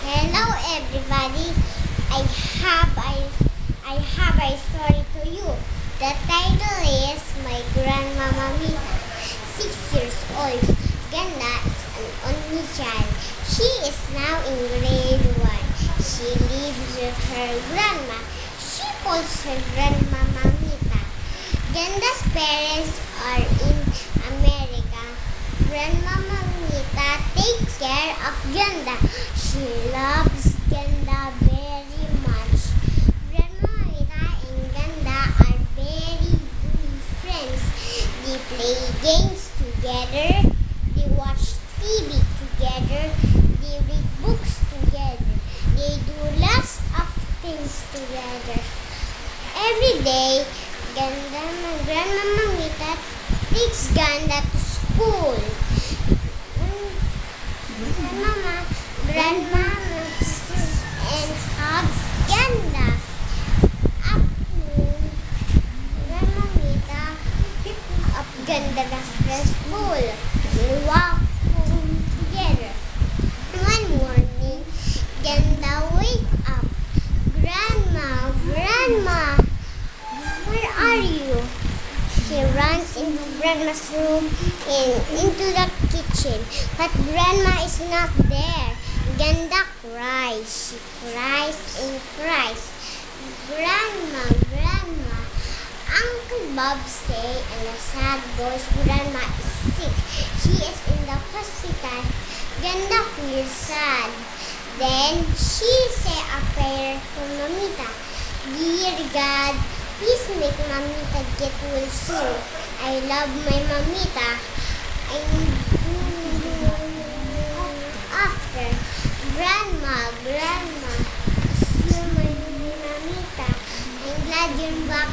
Hello everybody. I have a story to you. The title is My Grandma Mamamita. 6 years old. Ganda is an only child. She is now in grade 1. She lives with her grandma. She calls her grandma Mamita. Ganda's parents are in America. Grandma Mamita takes care of Ganda. She loves Ganda very much. Grandma Mamita and Ganda are very good friends. They play games together. They watch TV together. They read books together. They do lots of things together. Every day, Grandma Mamita takes Ganda to school. Grandma and hugs Ganda. Afternoon, Grandma Mamita pick up Ganda from school. They walk home together. One morning, Ganda wake up. Grandma, where are you? She runs into Grandma's room and into the kitchen, but Grandma is not there. Ganda cries. She cries and cries. Grandma, Uncle Bob say in a sad voice, Grandma is sick. She is in the hospital. Ganda feels sad. Then she say a prayer for Mamita. Dear God, please make Mamita get well soon. I love my Mamita. After Grandma, you're my Mamita. I'm glad you're back